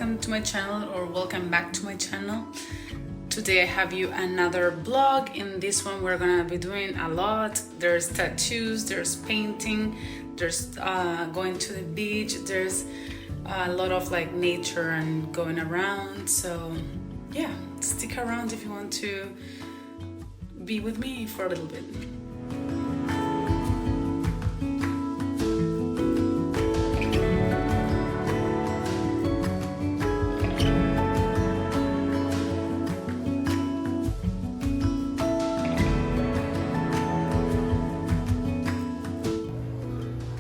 welcome to my channel, or welcome back to my channel. Today I have you another vlog. In this one we're gonna be doing a lot. There's tattoos, there's painting, there's going to the beach, there's a lot of like nature and going around. So yeah, stick around if you want to be with me for a little bit.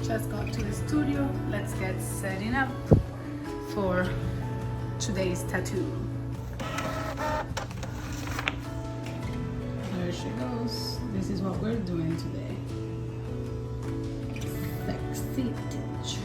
Just got to the studio. Let's get setting up for today's tattoo. There she goes. This is what we're doing today. Sexy stitch.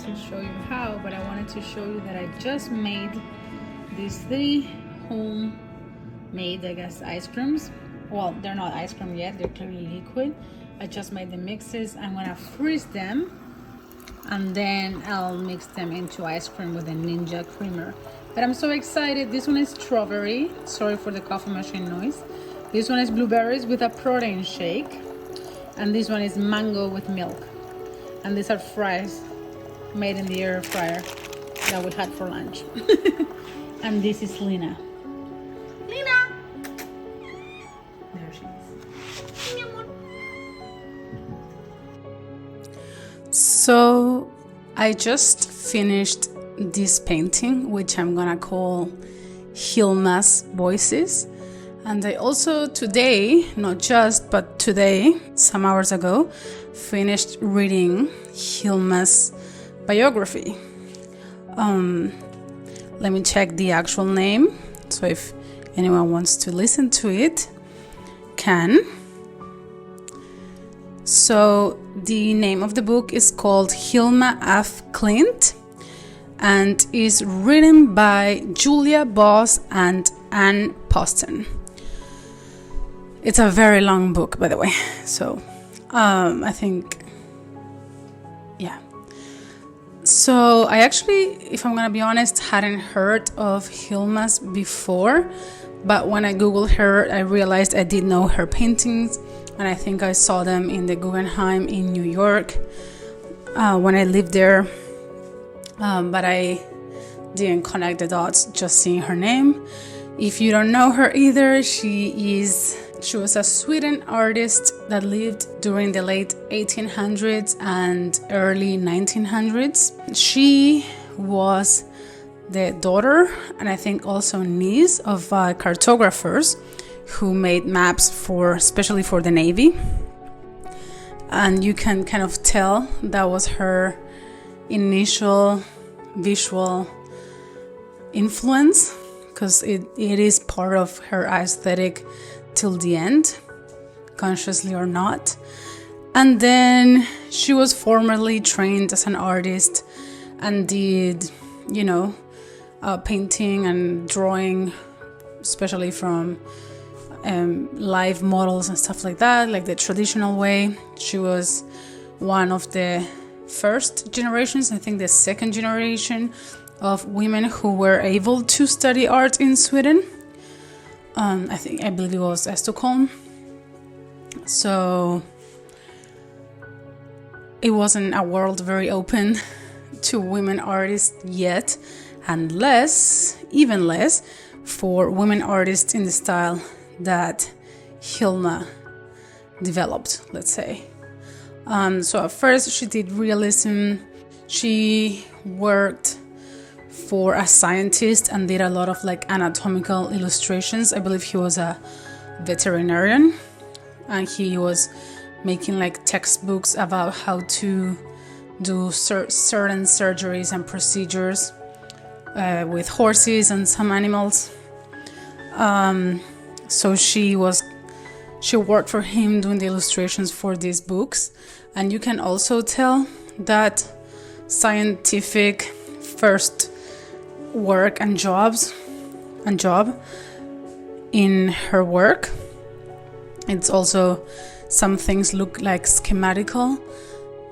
To show you how, but I wanted to show you that I just made these 3 homemade, I guess, ice creams. Well, they're not ice cream yet, they're clearly liquid. I just made the mixes. I'm gonna freeze them and then I'll mix them into ice cream with a Ninja creamer. But I'm so excited. This one is strawberry, sorry for the coffee machine noise. This one is blueberries with a protein shake, and this one is mango with milk. And these are fries made in the air fryer that we had for lunch. And this is Lena. Lena! There she is. So I just finished this painting, which I'm gonna call Hilma's Voices. And I also today, not just, but today, some hours ago, finished reading Hilma's biography. Let me check the actual name, so if anyone wants to listen to it, can. So the name of the book is called Hilma F. Klint and is written by Julia Boss and Ann Poston. It's a very long book, by the way, so I think, yeah. So I actually, if I'm gonna be honest, hadn't heard of Hilma's before, but when I googled her, I realized I did know her paintings, and I think I saw them in the Guggenheim in New York when I lived there, but I didn't connect the dots just seeing her name. If you don't know her either, she was a Sweden artist that lived during the late 1800s and early 1900s. She was the daughter and I think also niece of cartographers who made maps especially for the Navy. And you can kind of tell that was her initial visual influence, because it is part of her aesthetic till the end, consciously or not. And then she was formally trained as an artist and did, painting and drawing, especially from live models and stuff like that, like the traditional way. She was one of the first generations, I think the second generation of women who were able to study art in Sweden. I believe it was Stockholm. So it wasn't a world very open to women artists yet, and even less for women artists in the style that Hilma developed, let's say. So at first she did realism. She worked for a scientist and did a lot of like anatomical illustrations. I believe he was a veterinarian and he was making like textbooks about how to do certain surgeries and procedures with horses and some animals. So she worked for him doing the illustrations for these books. And you can also tell that scientific first work and job in her work. It's also, some things look like schematical,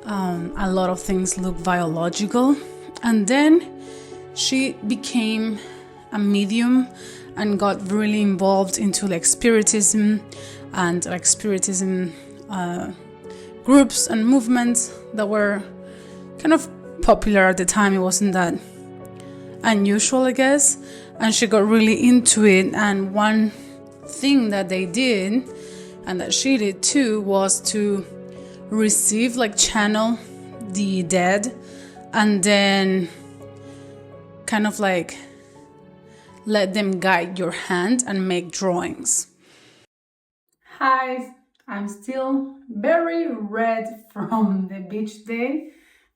a lot of things look biological. And then she became a medium and got really involved into like spiritism and like spiritism groups and movements that were kind of popular at the time. It wasn't that unusual, I guess, and she got really into it. And one thing that they did, and that she did too, was to receive, like channel the dead and then kind of like let them guide your hand and make drawings. Hi, I'm still very red from the beach day.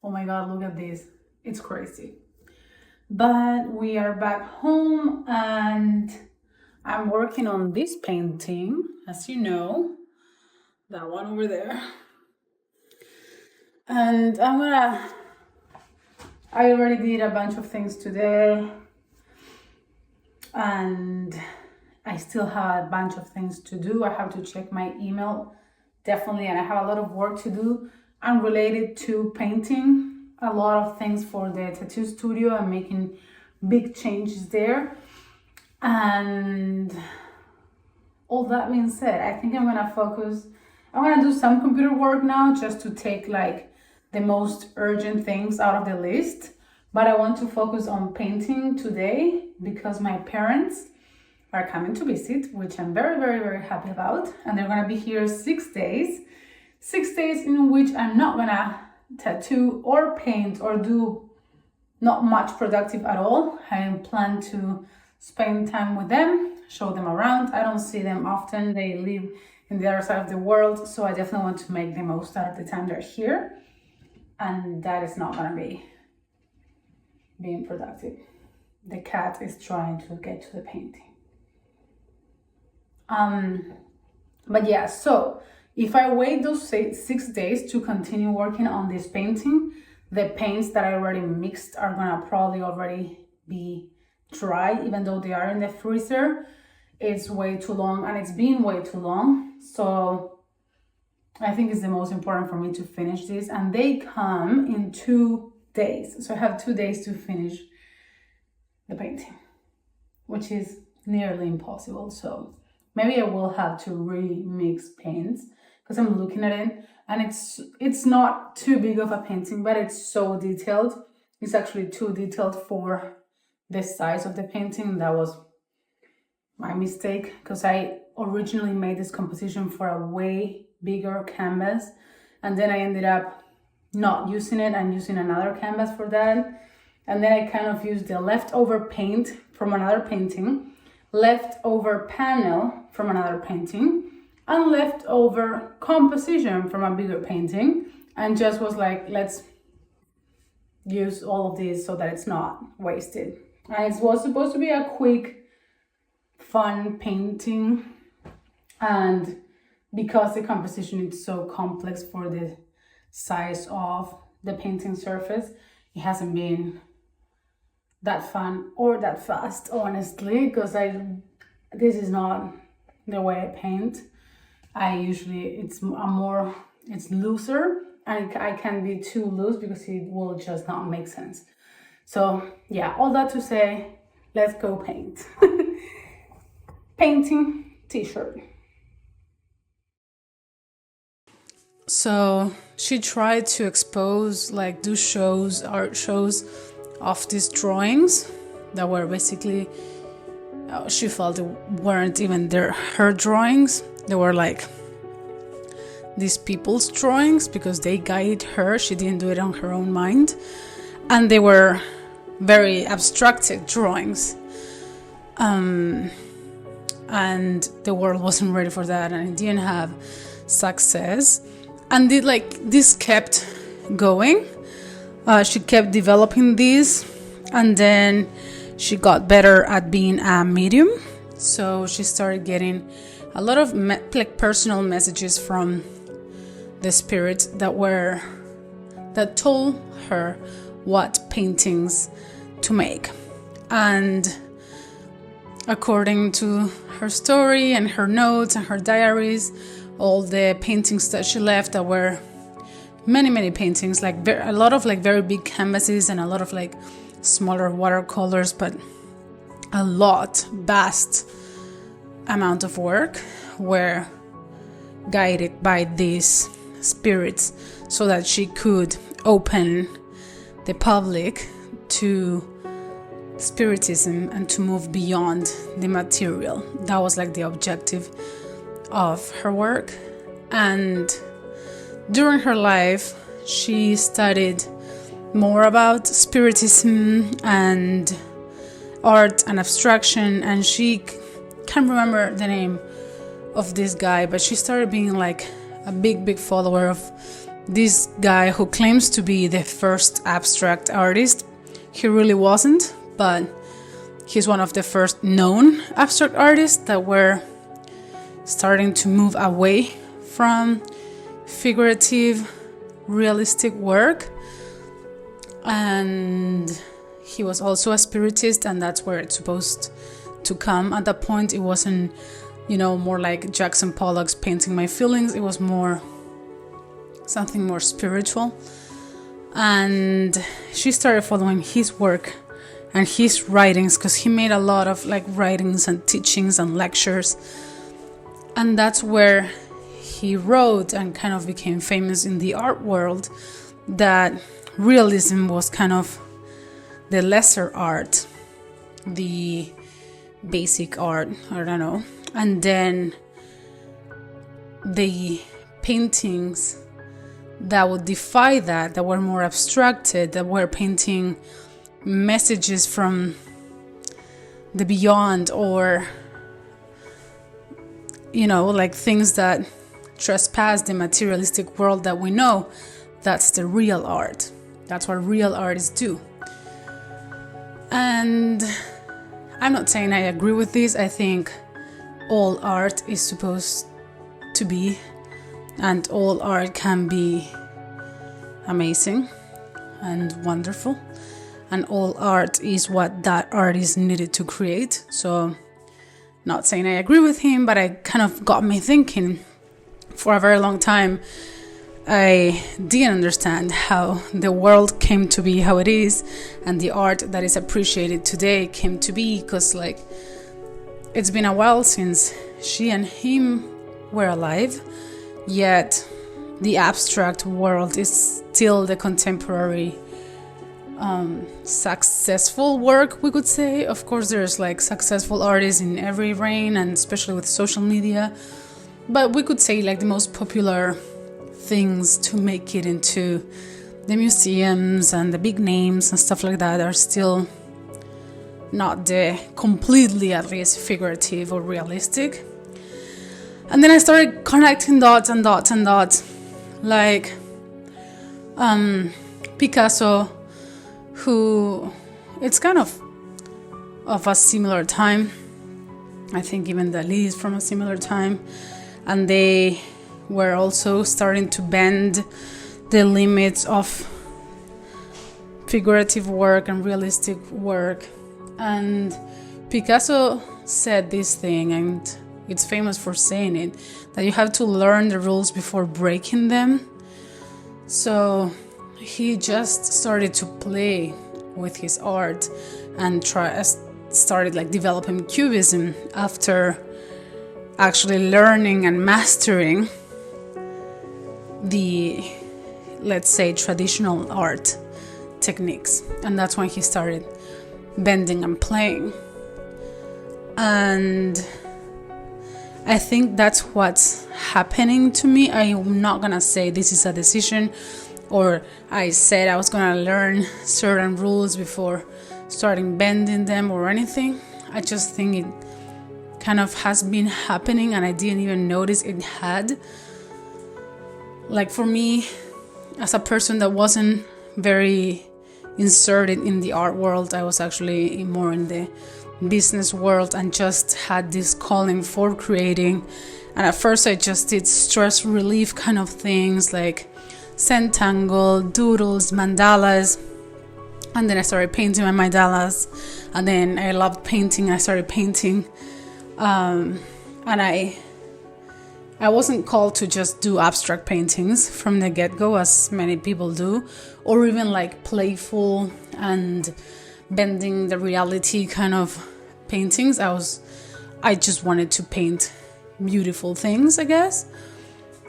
Oh my god, look at this. It's crazy. But we are back home and I'm working on this painting, as you know, that one over there. And I already did a bunch of things today and I still have a bunch of things to do. I have to check my email, definitely, and I have a lot of work to do unrelated to painting. A lot of things for the tattoo studio. I'm making big changes there. And all that being said, I think I'm gonna do some computer work now, just to take like the most urgent things out of the list. But I want to focus on painting today because my parents are coming to visit, which I'm very, very, very happy about. And they're gonna be here 6 days. 6 days in which I'm not gonna tattoo or paint or do not much productive at all. I plan to spend time with them, show them around. I don't see them often. They live in the other side of the world, so I definitely want to make the most out of the time they're here. And that is not gonna be being productive. The cat is trying to get to the painting. But yeah, so if I wait those 6 days to continue working on this painting, the paints that I already mixed are gonna probably already be dry, even though they are in the freezer. It's way too long, and it's been way too long. So I think it's the most important for me to finish this, and they come in 2 days. So I have 2 days to finish the painting, which is nearly impossible. So maybe I will have to remix paints, because I'm looking at it and it's not too big of a painting, but it's so detailed. It's actually too detailed for the size of the painting. That was my mistake, because I originally made this composition for a way bigger canvas, and then I ended up not using it and using another canvas for that. And then I kind of used the leftover paint from another painting, leftover panel from another painting, and leftover composition from a bigger painting, and just was like, let's use all of these so that it's not wasted. And it was supposed to be a quick, fun painting, and because the composition is so complex for the size of the painting surface, it hasn't been that fun or that fast, honestly, because this is not the way I paint. It's looser, and I can't be too loose because it will just not make sense. So yeah, all that to say, let's go paint. Painting t-shirt. So she tried to expose, like do shows, art shows of these drawings that were basically, she felt it weren't even her drawings. They were like these people's drawings because they guided her. She didn't do it on her own mind. And they were very abstracted drawings. And the world wasn't ready for that, and it didn't have success. And this kept going. She kept developing this, and then she got better at being a medium. So she started getting a lot of personal messages from the spirits that told her what paintings to make. And according to her story and her notes and her diaries, all the paintings that she left, that were many paintings, like a lot of like very big canvases and a lot of like smaller watercolors, but a vast amount of work were guided by these spirits so that she could open the public to spiritism and to move beyond the material. That was like the objective of her work. And during her life, she studied more about spiritism and art and abstraction, and she can't remember the name of this guy, but she started being like a big follower of this guy who claims to be the first abstract artist. He really wasn't, but he's one of the first known abstract artists that were starting to move away from figurative, realistic work. And he was also a spiritist, and that's where it's supposed to come. At that point, it wasn't, more like Jackson Pollock's Painting My Feelings. It was more something more spiritual. And she started following his work and his writings, because he made a lot of like writings and teachings and lectures. And that's where he wrote and kind of became famous in the art world, that realism was kind of the lesser art, the basic art, I don't know. And then the paintings that would defy that were more abstracted, that were painting messages from the beyond, or like things that trespass the materialistic world that we know, that's the real art. That's what real artists do. And I'm not saying I agree with this. I think all art is supposed to be, and all art can be amazing and wonderful, and all art is what that artist needed to create. So not saying I agree with him, but it kind of got me thinking. For a very long time, I didn't understand how the world came to be how it is, and the art that is appreciated today came to be, because like it's been a while since she and him were alive, yet the abstract world is still the contemporary successful work, we could say. Of course, there's like successful artists in every reign, and especially with social media, but we could say like the most popular things to make it into the museums and the big names and stuff like that are still not the completely, at least, figurative or realistic. And then I started connecting dots and dots and dots, like Picasso, who it's kind of a similar time. I think even Dali is from a similar time, and they were also starting to bend the limits of figurative work and realistic work. And Picasso said this thing, and it's famous for saying it, that you have to learn the rules before breaking them. So he just started to play with his art and started like developing cubism after actually learning and mastering the, let's say, traditional art techniques. And that's when he started bending and playing. And I think that's what's happening to me. I'm not gonna say this is a decision, or I said I was gonna learn certain rules before starting bending them or anything. I just think it kind of has been happening, and I didn't even notice it had. Like, for me, as a person that wasn't very inserted in the art world, I was actually more in the business world and just had this calling for creating. And at first I just did stress relief kind of things like Zentangle, doodles, mandalas, and then I started painting my mandalas, and then I loved painting. I started painting, and I wasn't called to just do abstract paintings from the get-go, as many people do, or even like playful and bending the reality kind of paintings. I just wanted to paint beautiful things, I guess,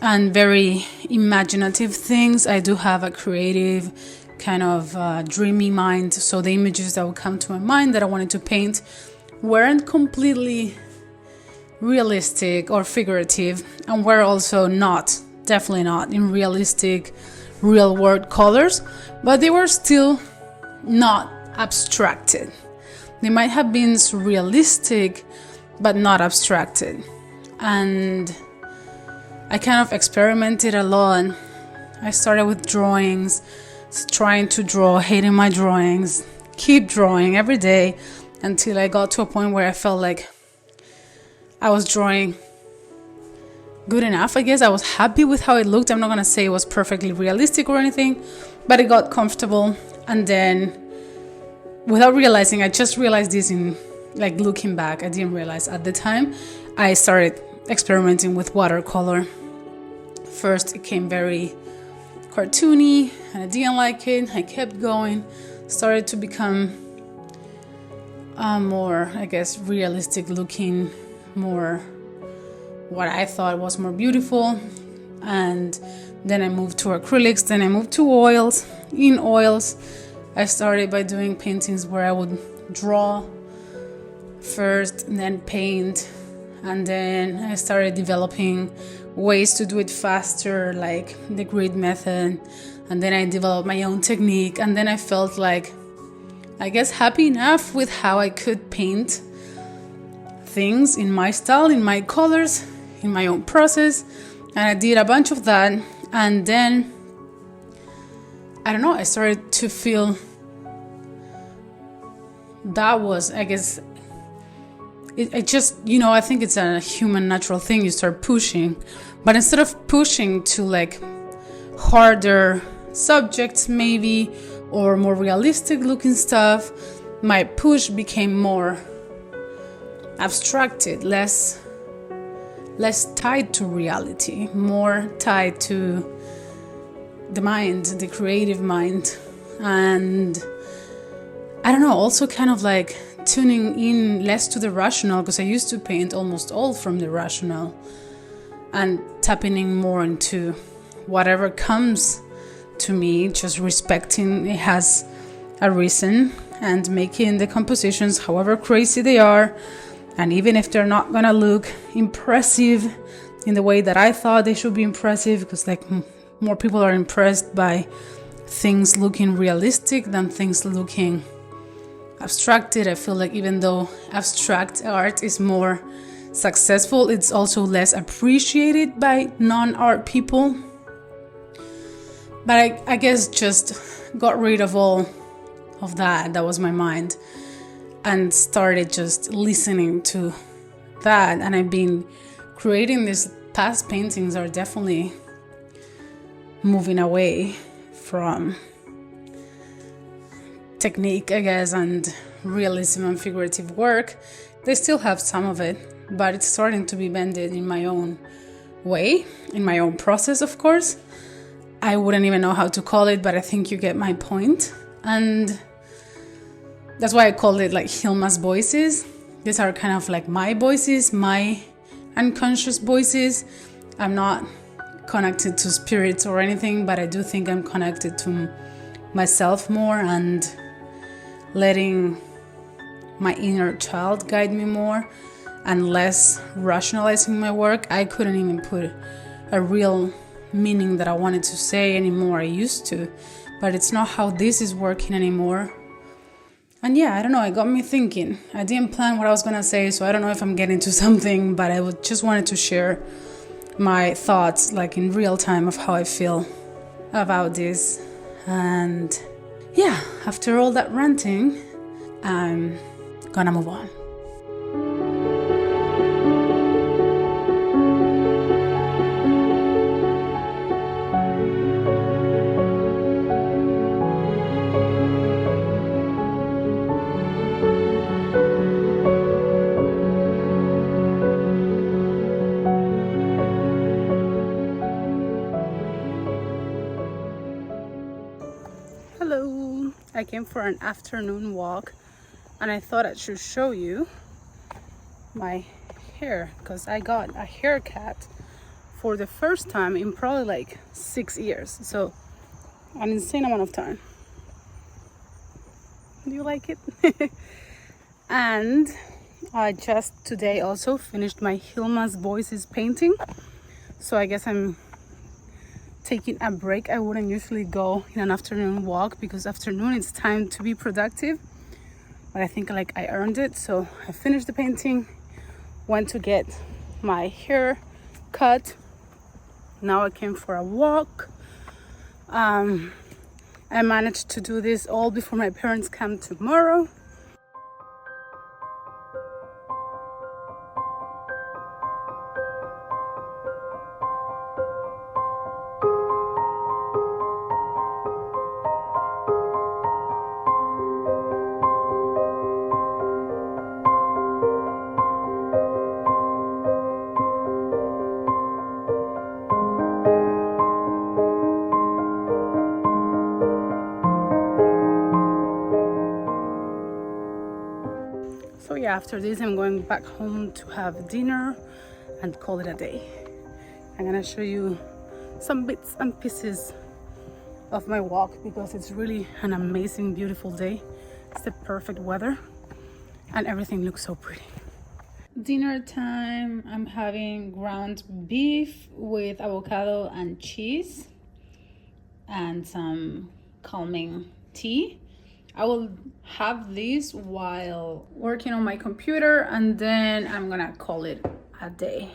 and very imaginative things. I do have a creative kind of dreamy mind, so the images that would come to my mind that I wanted to paint weren't completely realistic or figurative, and were also definitely not in realistic, real world colors, but they were still not abstracted. They might have been surrealistic, but not abstracted. And I kind of experimented a lot. I started with drawings, trying to draw, hating my drawings, keep drawing every day until I got to a point where I felt like I was drawing good enough. I guess I was happy with how it looked. I'm not going to say it was perfectly realistic or anything, but it got comfortable. And then, without realizing, I just realized this in like looking back. I didn't realize at the time. I started experimenting with watercolor. First, it came very cartoony, and I didn't like it. I kept going, started to become more, I guess, realistic looking, more what I thought was more beautiful. And then I moved to acrylics, then I moved to oils. In oils, I started by doing paintings where I would draw first and then paint, and then I started developing ways to do it faster, like the grid method, and then I developed my own technique, and then I felt like, I guess, happy enough with how I could paint things in my style, in my colors, in my own process. And I did a bunch of that, and then I don't know, I started to feel that was, I guess, I just, I think it's a human natural thing. You start pushing, but instead of pushing to like harder subjects maybe, or more realistic looking stuff, my push became more abstracted, less tied to reality, more tied to the mind, the creative mind. And I don't know, also kind of like tuning in less to the rational, because I used to paint almost all from the rational, and tapping in more into whatever comes to me, just respecting it has a reason and making the compositions however crazy they are. And even if they're not gonna look impressive in the way that I thought they should be impressive, because like more people are impressed by things looking realistic than things looking abstracted. I feel like even though abstract art is more successful, it's also less appreciated by non-art people. But I guess just got rid of all of that. That was my mind, and started just listening to that. And I've been creating these past paintings are definitely moving away from technique, I guess, and realism and figurative work. They still have some of it, but it's starting to be bended in my own way, in my own process, of course. I wouldn't even know how to call it, but I think you get my point. And that's why I called it like Hilma's voices. These are kind of like my voices, my unconscious voices. I'm not connected to spirits or anything, but I do think I'm connected to myself more and letting my inner child guide me more and less rationalizing my work. I couldn't even put a real meaning that I wanted to say anymore. I used to, but it's not how this is working anymore. And yeah, I don't know, it got me thinking. I didn't plan what I was gonna say, so I don't know if I'm getting to something, but I just wanted to share my thoughts like in real time of how I feel about this. And yeah, after all that ranting, I'm gonna move on. Hello, I came for an afternoon walk and I thought I should show you my hair because I got a haircut for the first time in probably like 6 years. So an insane amount of time. Do you like it? And I just today also finished my Hilma's Voices painting. So I guess I'm taking a break. I wouldn't usually go in an afternoon walk because afternoon it's time to be productive, but I think like I earned it. So I finished the painting, went to get my hair cut. Now I came for a walk. I managed to do this all before my parents come tomorrow. So yeah, after this I'm going back home to have dinner and call it a day. I'm gonna show you some bits and pieces of my walk because it's really an amazing, beautiful day. It's the perfect weather and everything looks so pretty. Dinner time, I'm having ground beef with avocado and cheese and some calming tea. I will have this while working on my computer and then I'm gonna call it a day.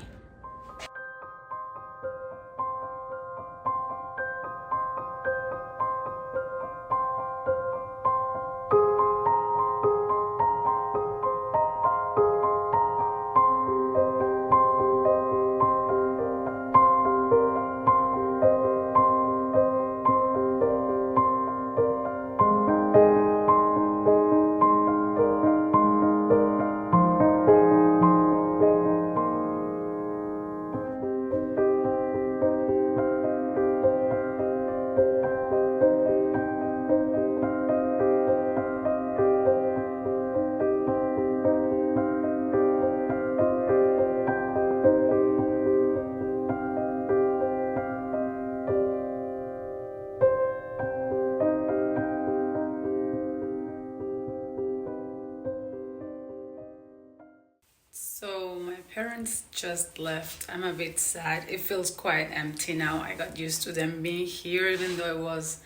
parents just left. I'm a bit sad. It feels quite empty now. I got used to them being here, even though it was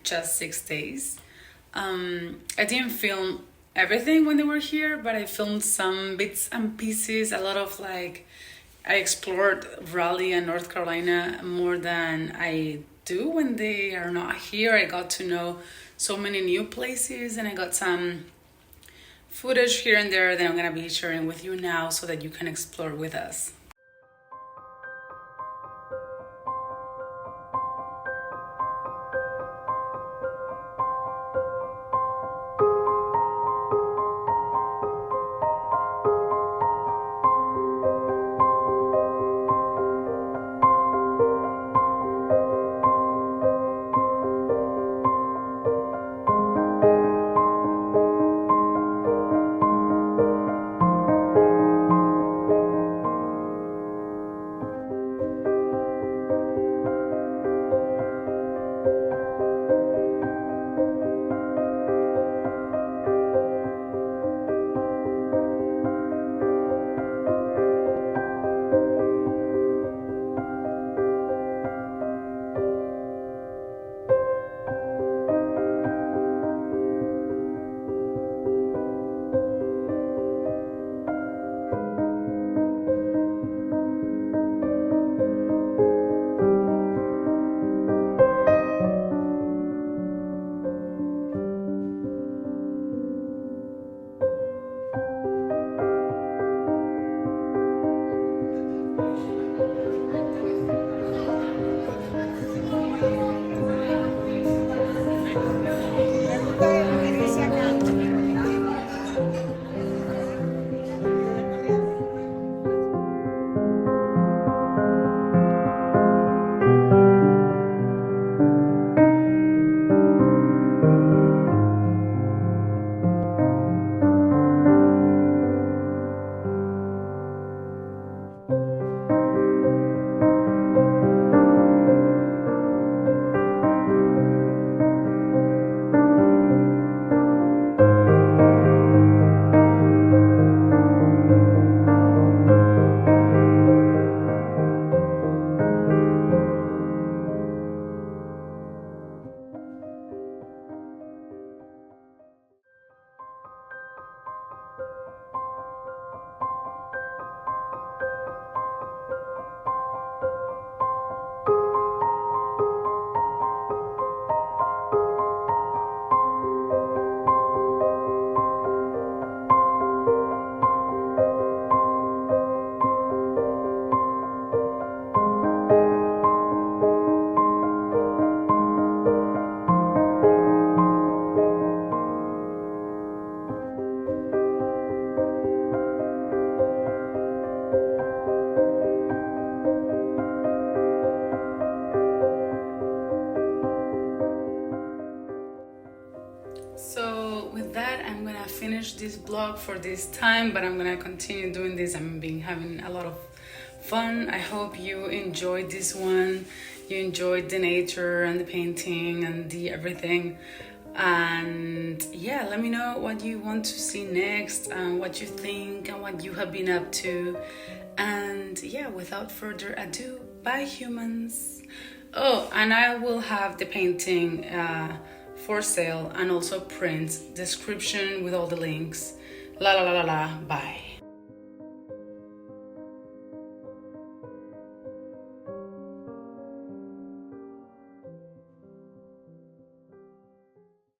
just 6 days. I didn't film everything when they were here, but I filmed some bits and pieces. A lot of I explored Raleigh and North Carolina more than I do when they are not here. I got to know so many new places, and I got some footage here and there that I'm gonna be sharing with you now so that you can explore with us. So with that, I'm gonna finish this vlog for this time, but I'm gonna continue doing this. Having a lot of fun. I hope you enjoyed this one. You enjoyed the nature and the painting and the everything. And yeah, let me know what you want to see next and what you think and what you have been up to. And yeah, without further ado, bye humans. Oh, and I will have the painting for sale and also print description with all the links. La la la la la, bye.